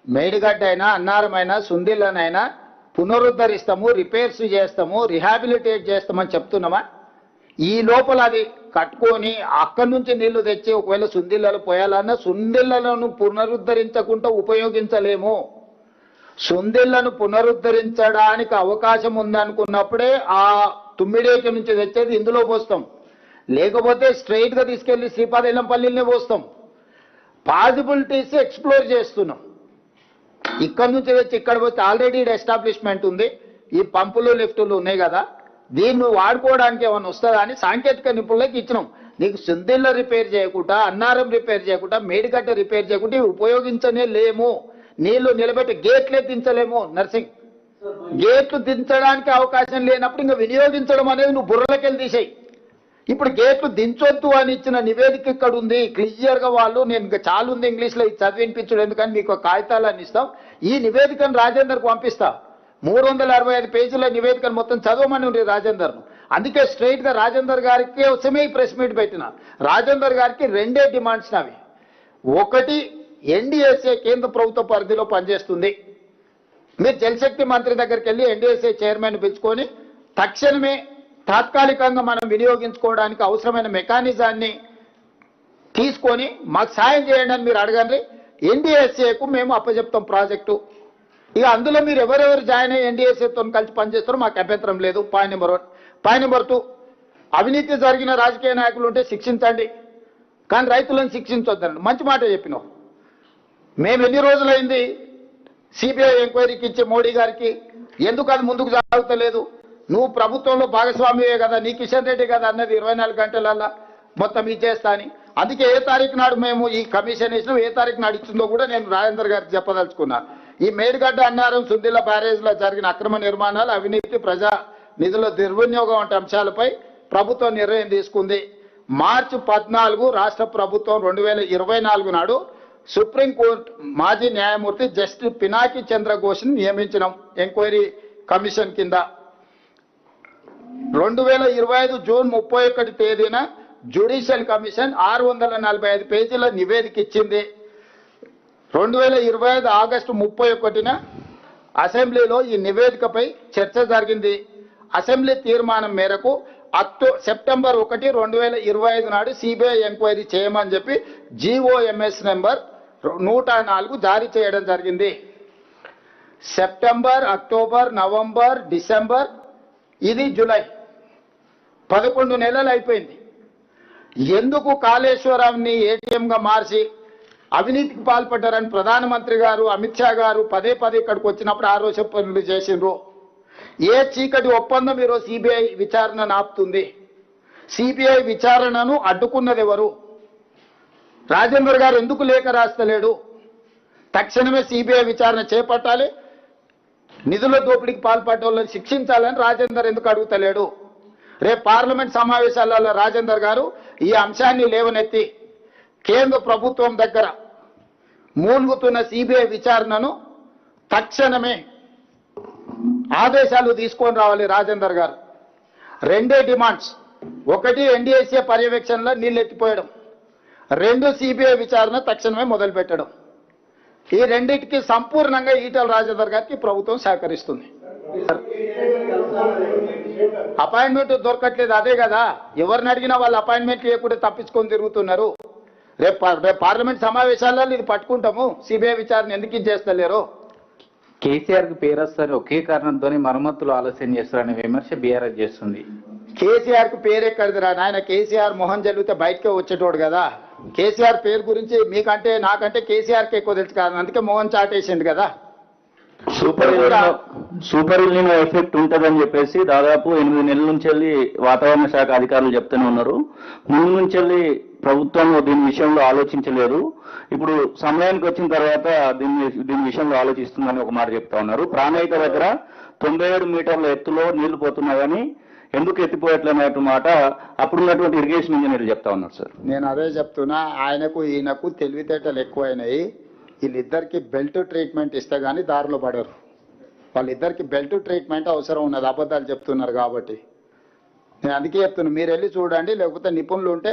మేడిగడ్డ అయినా అన్నారమైనా సుందిళ్ళనైనా పునరుద్ధరిస్తాము, రిపేర్స్ చేస్తాము, రిహాబిలిటేట్ చేస్తామని చెప్తున్నామా? ఈ లోపల అది కట్టుకొని అక్కడి నుంచి నీళ్లు తెచ్చి ఒకవేళ సుందిళ్ళలో పోయాలన్నా సుందిళ్ళను పునరుద్ధరించకుండా ఉపయోగించలేము. సుందిళ్లను పునరుద్ధరించడానికి అవకాశం ఉందనుకున్నప్పుడే ఆ తుమ్మిడేటి నుంచి తెచ్చేది ఇందులో పోస్తాం, లేకపోతే స్ట్రైట్ గా తీసుకెళ్లి శ్రీపాదెల్లంపల్లినే పోస్తాం. పాసిబిలిటీస్ ఎక్స్ప్లోర్ చేస్తున్నాం. ఇక్కడ నుంచి తెచ్చి ఇక్కడ పోతే ఆల్రెడీ ఎస్టాబ్లిష్మెంట్ ఉంది, ఈ పంపులు లిఫ్టులు ఉన్నాయి కదా, దీన్ని వాడుకోవడానికి ఏమైనా వస్తుందా అని సాంకేతిక నిపుణులకు ఇచ్చినాం. నీకు సుందిళ్ళ రిపేర్ చేయకుండా, అన్నారం రిపేర్ చేయకుండా, మేడిగడ్డ రిపేర్ చేయకుండా ఉపయోగించనే లేము. నీళ్లు నిలబెట్టి గేట్లే దించలేము. నర్సింగ్ గేట్లు దించడానికి అవకాశం లేనప్పుడు ఇంకా వినియోగించడం అనేది నువ్వు బుర్రలకెళ్ళి తీసేయి. ఇప్పుడు గేట్లు దించొద్దు అని ఇచ్చిన నివేదిక ఇక్కడ ఉంది క్లియర్ గా. వాళ్ళు నేను ఇంకా చాలా ఉంది ఇంగ్లీష్ లో చదివినిపించడం ఎందుకని మీకు కాగితాలని ఇస్తాం. ఈ నివేదికను రాజేందర్కు పంపిస్తా. 365 పేజీల నివేదికను మొత్తం చదవమని ఉంది రాజేందర్ను. అందుకే స్ట్రైట్ గా రాజేందర్ గారికి వచ్చమే ఈ ప్రెస్ మీట్ పెట్టిన. రాజేందర్ గారికి రెండే డిమాండ్స్ నావి. ఒకటి, ఎన్డీఎస్ఏ కేంద్ర ప్రభుత్వ పరిధిలో పనిచేస్తుంది. మీరు జలశక్తి మంత్రి దగ్గరికి వెళ్ళి ఎన్డీఎస్ఏ చైర్మన్ పిలుచుకొని తక్షణమే తాత్కాలికంగా మనం వినియోగించుకోవడానికి అవసరమైన మెకానిజాన్ని తీసుకొని మాకు సాయం చేయండి అని మీరు అడగండి. ఎన్డీఎస్ఏకు మేము అప్పచెప్తాం ప్రాజెక్టు. ఇక అందులో మీరు ఎవరెవరు జాయిన్ అయ్యి ఎన్డీఎస్ఏతో కలిసి పనిచేస్తారో మాకు అభ్యంతరం లేదు. Point number 1. పాయింట్ నెంబర్ 2, అవినీతి జరిగిన రాజకీయ నాయకులు ఉంటే శిక్షించండి, కానీ రైతులను శిక్షించొద్దండి. మంచి మాట చెప్పినావు. మేము ఎన్ని రోజులైంది సిబిఐ ఎంక్వైరీకి ఇచ్చే మోడీ గారికి, ఎందుకు అది ముందుకు సాగుతలేదు? నువ్వు ప్రభుత్వంలో భాగస్వామివే కదా, నీ కిషన్ రెడ్డి కదా అన్నది 24 గంటలల్లా మొత్తం ఇచ్చేస్తా అని. అందుకే ఏ తారీఖు నాడు మేము ఈ కమిషన్ ఇచ్చినాం, ఏ తారీఖు నాడు ఇచ్చిందో కూడా నేను రాజేందర్ గారికి చెప్పదలుచుకున్నాను. ఈ మేడిగడ్డ, అన్నారం, సుందిళ్ళ బ్యారేజ్లో జరిగిన అక్రమ నిర్మాణాలు, అవినీతి, ప్రజా నిధుల దుర్వినియోగం వంటి అంశాలపై ప్రభుత్వం నిర్ణయం తీసుకుంది. మార్చి 14 రాష్ట్ర ప్రభుత్వం 2024 నాడు సుప్రీంకోర్టు మాజీ న్యాయమూర్తి జస్టిస్ పినాకి చంద్ర ఘోష్ని నియమించినాం ఎంక్వైరీ కమిషన్ కింద. 2025 జూన్ 31 తేదీన జ్యుడిషియల్ కమిషన్ 645 పేజీల నివేదిక ఇచ్చింది. 2025 ఆగస్టు 31న అసెంబ్లీలో ఈ నివేదికపై చర్చ జరిగింది. అసెంబ్లీ తీర్మానం మేరకు సెప్టెంబర్ 1, 2025 నాడు సిబిఐ ఎంక్వైరీ చేయమని చెప్పి GOMS నెంబర్ 104 జారీ చేయడం జరిగింది. సెప్టెంబర్, అక్టోబర్, నవంబర్, డిసెంబర్, ఇది జూలై, 11 నెలలు అయిపోయింది. ఎందుకు కాళేశ్వరాన్ని ఏటీఎంగా మార్చి అవినీతికి పాల్పడ్డారని ప్రధానమంత్రి గారు, అమిత్ షా గారు పదే పదే ఇక్కడికి వచ్చినప్పుడు ఆరోపణలు చేసిండ్రు. ఏ చీకటి ఒప్పందం ఈరోజు సిబిఐ విచారణను ఆపుతుంది? సిబిఐ విచారణను అడ్డుకున్నది ఎవరు? రాజేందర్ గారు ఎందుకు లేఖ రాస్తలేడు? తక్షణమే సిబిఐ విచారణ చేపట్టాలి, నిధుల దోపిడీకి పాల్పడ్డ వాళ్ళని శిక్షించాలని రాజేందర్ ఎందుకు అడుగుతలేడు? రేపు పార్లమెంట్ సమావేశాలలో రాజేందర్ గారు ఈ అంశాన్ని లేవనెత్తి కేంద్ర ప్రభుత్వం దగ్గర మూలుగుతున్న సిబిఐ విచారణను తక్షణమే ఆదేశాలు తీసుకొని రావాలి రాజేందర్ గారు. రెండే డిమాండ్స్. ఒకటి, ఎన్డీఎస్ఏ పర్యవేక్షణలో నీళ్ళు ఎత్తిపోయడం. 2, సిబిఐ విచారణ తక్షణమే మొదలు పెట్టడం. ఈ రెండింటికి సంపూర్ణంగా ఈటల రాజేందర్ గారికి ప్రభుత్వం సహకరిస్తుంది. అపాయింట్మెంట్ దొరకట్లేదు, అదే కదా. ఎవరిని అడిగినా వాళ్ళు అపాయింట్మెంట్ లేకుండా తప్పించుకొని తిరుగుతున్నారు. రేపు పార్లమెంట్ సమావేశాల్లో ఇది పట్టుకుంటాము. సిబిఐ విచారణ ఎందుకు ఇది చేస్తలేరు? కేసీఆర్ కి పేరు వస్తారు, ఒకే కారణంతో మరమ్మతులు ఆలస్యం చేస్తారనే విమర్శ బీఆర్ఎస్ చేస్తుంది. కేసీఆర్ కు పేరు ఎక్కడిదిరా నాయన? కేసీఆర్ మొహం జరిగితే బయటకే వచ్చేటోడు కదా. కేసీఆర్ పేరు గురించి మీకంటే నాకంటే కేసీఆర్కి ఎక్కువ తెలుసు కదా, అందుకే మొహం చాటేసిండు కదా. సూపర్ ఎల్నినో ఎఫెక్ట్ ఉంటుందని చెప్పేసి దాదాపు 8 నెలల నుంచి వెళ్ళి వాతావరణ శాఖ అధికారులు చెప్తూనే ఉన్నారు. ముందు నుంచి వెళ్ళి ప్రభుత్వం దీని విషయంలో ఆలోచించలేదు. ఇప్పుడు సమయానికి వచ్చిన తర్వాత దీని విషయంలో ఆలోచిస్తుందని ఒక మాట చెప్తా ఉన్నారు. ప్రాణహిత దగ్గర 97 మీటర్ల ఎత్తులో నీళ్లు పోతున్నాయని ఎందుకు ఎత్తిపోయట్లనేటు మాట అప్పుడున్నటువంటి ఇరిగేషన్ ఇంజనీర్లు చెప్తా ఉన్నారు సార్. నేను అదే చెప్తున్నా, ఆయనకు ఈయనకు తెలివితేటలు ఎక్కువైనాయి. వీళ్ళిద్దరికి బెల్ట్ ట్రీట్మెంట్ ఇస్తే కానీ దారిలో పడరు. వాళ్ళిద్దరికి బెల్ట్ ట్రీట్మెంట్ అవసరం ఉన్నది, అబద్ధాలు చెప్తున్నారు కాబట్టి. నేను అందుకే చెప్తున్నాను, మీరు వెళ్ళి చూడండి, లేకపోతే నిపుణులు ఉంటే